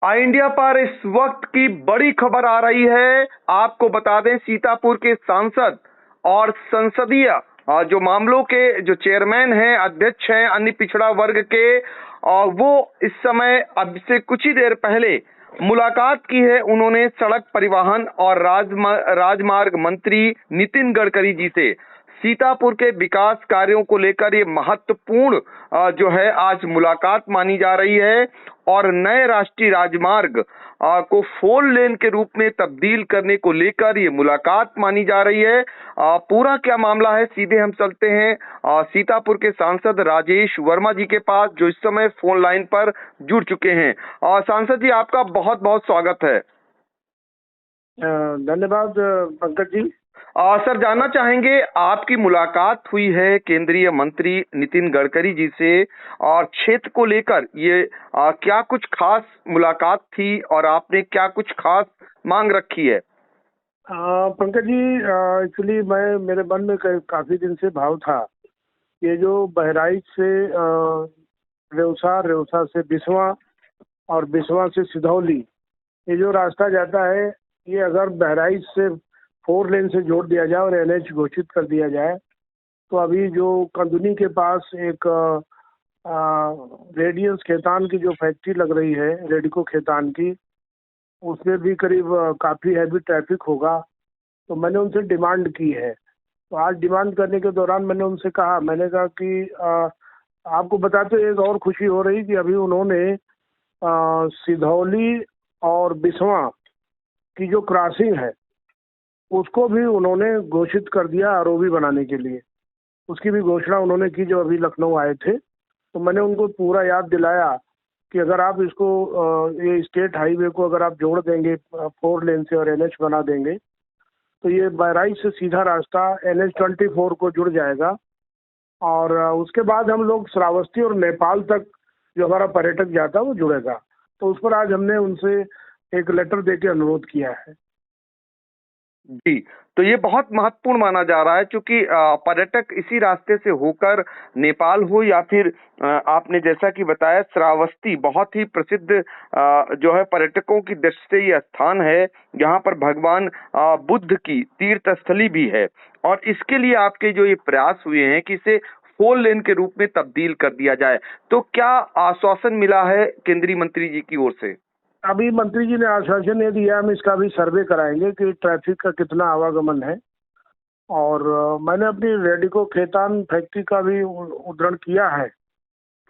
India पर इस वक्त की बड़ी खबर आ रही है। आपको बता दें, सीतापुर के सांसद और संसदीय जो मामलों के जो चेयरमैन हैं, अध्यक्ष हैं अन्य पिछड़ा वर्ग के, और वो इस समय अब से कुछ ही देर पहले मुलाकात की है उन्होंने सड़क परिवहन और राजमार्ग मंत्री नितिन गडकरी जी से। सीतापुर के विकास कार्यों को लेकर ये महत्वपूर्ण जो है आज मुलाकात मानी जा रही है, और नए राष्ट्रीय राजमार्ग को 4 लेन के रूप में तब्दील करने को लेकर ये मुलाकात मानी जा रही है। पूरा क्या मामला है, सीधे हम चलते हैं सीतापुर के सांसद राजेश वर्मा जी के पास, जो इस समय फोन लाइन पर जुड़ चुके हैं। सांसद जी, आपका बहुत बहुत स्वागत है। धन्यवाद पंकज जी। सर, जानना चाहेंगे, आपकी मुलाकात हुई है केंद्रीय मंत्री नितिन गडकरी जी से, और क्षेत्र को लेकर ये क्या कुछ खास मुलाकात थी और आपने क्या कुछ खास मांग रखी है? पंकज जी, एक्चुअली मेरे मन में काफी दिन से भाव था। ये जो बहराइच से रेउसा, रेउसा से बिसवा और बिसवा से सिधौली, ये जो रास्ता जाता है, ये अगर बहराइच से 4 लेन से जोड़ दिया जाए और एनएच घोषित कर दिया जाए, तो अभी जो कंदुनी के पास एक रेडियंस खेतान की जो फैक्ट्री लग रही है, रेडिको खेतान की, उसमें भी करीब काफ़ी हैवी ट्रैफिक होगा। तो मैंने उनसे डिमांड की है। तो आज डिमांड करने के दौरान मैंने कहा कि आपको बताते एक और खुशी हो रही कि अभी उन्होंने सिधौली और बिसवा की जो क्रॉसिंग है, उसको भी उन्होंने घोषित कर दिया आरओबी बनाने के लिए। उसकी भी घोषणा उन्होंने की जो अभी लखनऊ आए थे। तो मैंने उनको पूरा याद दिलाया कि अगर आप इसको ये स्टेट हाईवे को अगर आप जोड़ देंगे 4 लेन से और एनएच बना देंगे, तो ये बहराइच से सीधा रास्ता NH-24 को जुड़ जाएगा। और उसके बाद हम लोग श्रावस्ती और नेपाल तक जो हमारा पर्यटक जाता है वो जुड़ेगा। तो उस पर आज हमने उनसे एक लेटर देके अनुरोध किया है। जी, तो ये बहुत महत्वपूर्ण माना जा रहा है, क्योंकि पर्यटक इसी रास्ते से होकर नेपाल हो या फिर आपने जैसा कि बताया श्रावस्ती, बहुत ही प्रसिद्ध जो है पर्यटकों की दृष्टि से ये स्थान है, जहाँ पर भगवान बुद्ध की तीर्थ स्थली भी है। और इसके लिए आपके जो ये प्रयास हुए हैं कि इसे 4 लेन के रूप में तब्दील कर दिया जाए, तो क्या आश्वासन मिला है केंद्रीय मंत्री जी की ओर से? अभी मंत्री जी ने आश्वासन ये दिया, हम इसका भी सर्वे कराएंगे कि ट्रैफिक का कितना आवागमन है। और मैंने अपनी रेडिको खेतान फैक्ट्री का भी उद्धरण किया है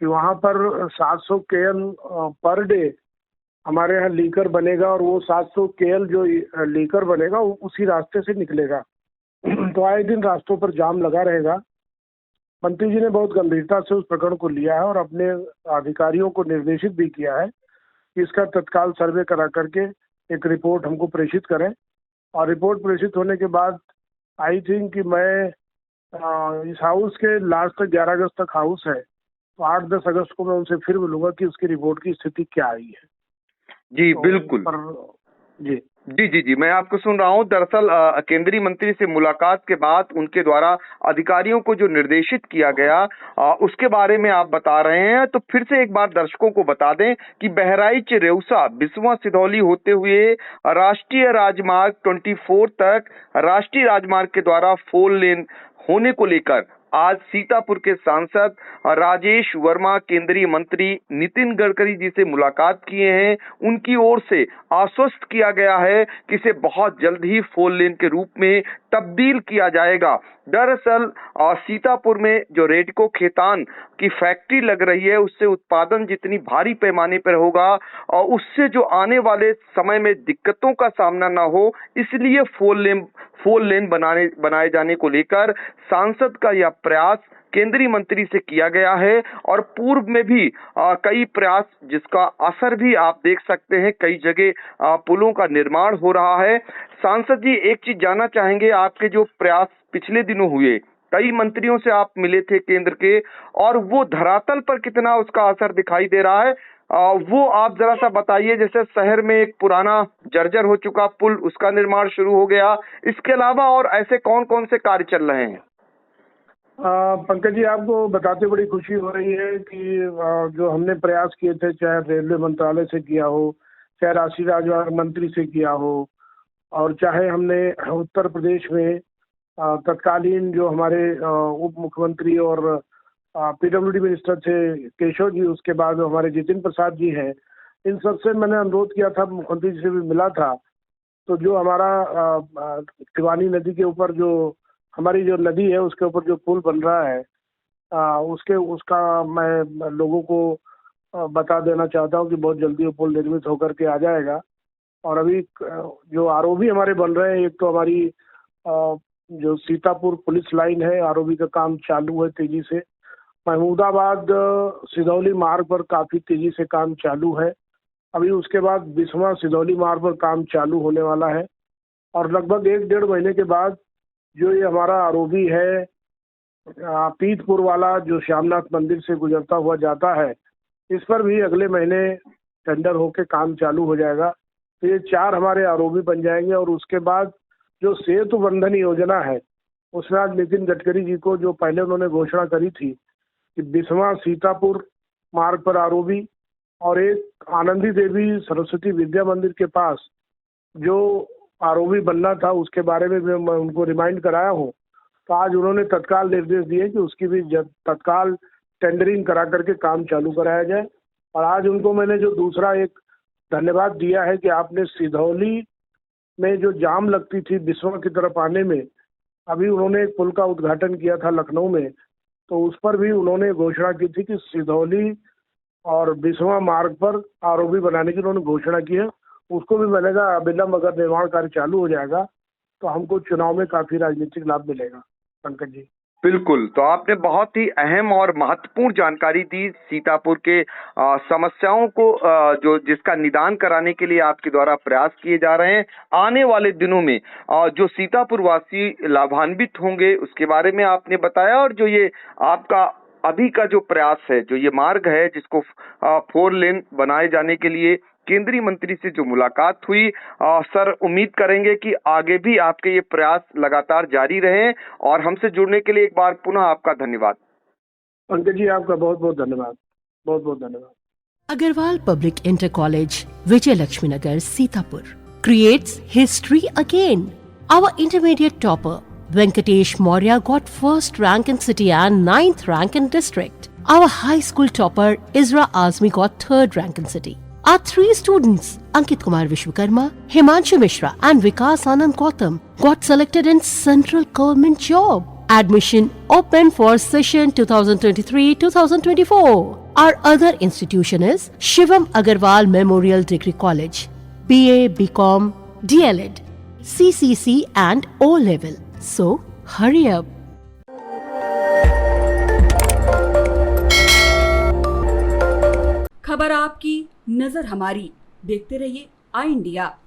कि वहाँ पर 700 KL पर डे हमारे यहाँ लीकर बनेगा, और वो 700 KL जो लीकर बनेगा वो उसी रास्ते से निकलेगा। तो आए दिन रास्तों पर जाम लगा रहेगा। मंत्री जी ने बहुत गंभीरता से उस प्रकरण को लिया है और अपने अधिकारियों को निर्देशित भी किया है कि इसका तत्काल सर्वे करा करके एक रिपोर्ट हमको प्रेषित करें। और रिपोर्ट प्रेषित होने के बाद आई थिंक कि मैं इस हाउस के लास्ट तक 11 अगस्त तक हाउस है, तो 8-10 अगस्त को मैं उनसे फिर मिलूंगा कि उसकी रिपोर्ट की स्थिति क्या आई है। जी तो बिल्कुल। जी जी जी जी, मैं आपको सुन रहा हूँ। दरअसल केंद्रीय मंत्री से मुलाकात के बाद उनके द्वारा अधिकारियों को जो निर्देशित किया गया, उसके बारे में आप बता रहे हैं। तो फिर से एक बार दर्शकों को बता दें कि बहराइच रेउसा बिसवा सिधौली होते हुए राष्ट्रीय राजमार्ग 24 तक राष्ट्रीय राजमार्ग के द्वारा 4 लेन होने को लेकर आज सीतापुर के सांसद राजेश वर्मा केंद्रीय मंत्री नितिन गडकरी जी से मुलाकात किए हैं। उनकी ओर से आश्वस्त किया गया है कि इसे बहुत जल्द ही 4 लेन के रूप में तब्दील किया जाएगा। दरअसल सीतापुर में जो रेडको खेतान की फैक्ट्री लग रही है, उससे उत्पादन जितनी भारी पैमाने पर होगा और उससे जो आने वाले समय में दिक्कतों का सामना ना हो, इसलिए 4 लेन बनाए जाने को लेकर सांसद का यह प्रयास केंद्रीय मंत्री से किया गया है। और पूर्व में भी कई प्रयास, जिसका असर भी आप देख सकते हैं, कई जगह पुलों का निर्माण हो रहा है। सांसद जी, एक चीज जानना चाहेंगे, आपके जो प्रयास पिछले दिनों हुए, कई मंत्रियों से आप मिले थे केंद्र के, और वो धरातल पर कितना उसका असर दिखाई दे रहा है, वो आप जरा सा बताइए। जैसे शहर में एक पुराना जर्जर हो चुका पुल, उसका निर्माण शुरू हो गया, इसके अलावा और ऐसे कौन कौन से कार्य चल रहे हैं? पंकज जी, आपको बताते बड़ी खुशी हो रही है कि जो हमने प्रयास किए थे, चाहे रेलवे मंत्रालय से किया हो चाहे राष्ट्रीय राजमार्ग मंत्री से किया हो, और चाहे हमने उत्तर प्रदेश में तत्कालीन जो हमारे उप मुख्यमंत्री और पीडब्ल्यूडी मिनिस्टर थे केशव जी, उसके बाद हमारे जितिन प्रसाद जी हैं, इन सबसे मैंने अनुरोध किया था, मुख्यमंत्री जी से भी मिला था। तो जो हमारा तिवानी नदी के ऊपर जो हमारी जो नदी है उसके ऊपर जो पुल बन रहा है, उसका मैं लोगों को बता देना चाहता हूँ कि बहुत जल्दी वो पुल निर्मित होकर के आ जाएगा। और अभी जो आरओबी हमारे बन रहे हैं, एक तो हमारी जो सीतापुर पुलिस लाइन है, आरओबी का काम चालू है तेजी से। महमूदाबाद सिधौली मार्ग पर काफी तेजी से काम चालू है। अभी उसके बाद बिस्वा सिधौली मार्ग पर काम चालू होने वाला है, और लगभग 1-1.5 महीने के बाद जो ये हमारा आरओबी है पीतपुर वाला, जो श्यामनाथ मंदिर से गुजरता हुआ जाता है, इस पर भी अगले महीने टेंडर होके काम चालू हो जाएगा। तो ये 4 हमारे आरओबी बन जाएंगे। और उसके बाद जो सेतु बंधन योजना है, उसमें आज नितिन गडकरी जी को जो पहले उन्होंने घोषणा करी थी कि बिस्वा सीतापुर मार्ग पर आरओबी, और एक आनंदी देवी सरस्वती विद्या मंदिर के पास जो आरओबी बनना था, उसके बारे में भी मैं उनको रिमाइंड कराया हूँ। तो आज उन्होंने तत्काल निर्देश दिए कि उसकी भी तत्काल टेंडरिंग करा करके काम चालू कराया जाए। और आज उनको मैंने जो दूसरा एक धन्यवाद दिया है कि आपने सिधौली में जो जाम लगती थी बिस्वा की तरफ आने में, अभी उन्होंने एक पुल का उद्घाटन किया था लखनऊ में, तो उस पर भी उन्होंने घोषणा की थी कि सिधौली और बिस्वा मार्ग पर आरओबी बनाने की उन्होंने घोषणा की है। उसको भी मैंने कहा अविलंब अगर निर्माण कार्य चालू हो जाएगा तो हमको चुनाव में काफी राजनीतिक लाभ मिलेगा। पंकज जी, बिल्कुल। तो आपने बहुत ही अहम और महत्वपूर्ण जानकारी दी सीतापुर के समस्याओं को, जो जिसका निदान कराने के लिए आपके द्वारा प्रयास किए जा रहे हैं। आने वाले दिनों में जो सीतापुर वासी लाभान्वित होंगे उसके बारे में आपने बताया। और जो ये आपका अभी का जो प्रयास है, जो ये मार्ग है जिसको 4 लेन बनाए जाने के लिए केंद्रीय मंत्री से जो मुलाकात हुई, सर उम्मीद करेंगे कि आगे भी आपके ये प्रयास लगातार जारी रहें। और हमसे जुड़ने के लिए एक बार पुनः आपका धन्यवाद। पंकज जी, आपका बहुत बहुत धन्यवाद, बहुत बहुत धन्यवाद। Agarwal Public Inter College, Vijayalakshmi Nagar, Sitapur creates history again. Our intermediate topper Venkatesh Maurya got first rank in city and 9th rank in district. Our high school topper Isra Azmi got 3rd rank in city. Our 3 students Ankit Kumar Vishwakarma, Himanshu Mishra and Vikas Anand Gautam got selected in central government job. Admission open for session 2023-2024. Our other institution is Shivam Agarwal Memorial Degree College, BA, BCom, DLED, CCC and O level. So hurry up. खबर आपकी, नजर हमारी। देखते रहिए आई India.